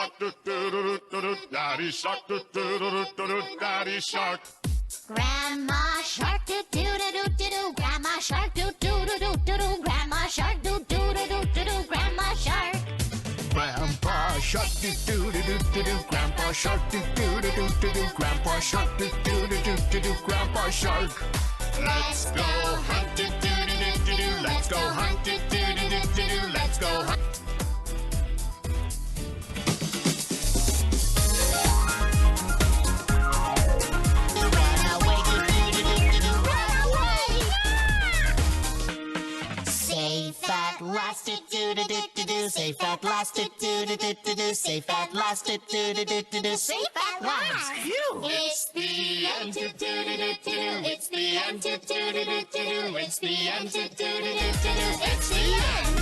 shark, do do do do do do, daddy shark, do do do do do do, daddy shark. Grandma shark do do do do do do. Grandma shark do do do do do do. Grandma shark do do do do do do. Grandma shark. Grandpa shark do do do do do do. Grandpa shark do do do do do do. Grandpa shark do do do do do do. Grandpa shark. Let's go hunt, do do do do do do. Let's go hunt, do do do do do do. Let's go hunt. Safe at last, do do do do do do. Safe at last, do do do do do do. Safe at last, do do do do do do. Safe at last. It's the end, do do do do do do. It's the end, do do do do do do. It's the end, do do do do do do. It's the end.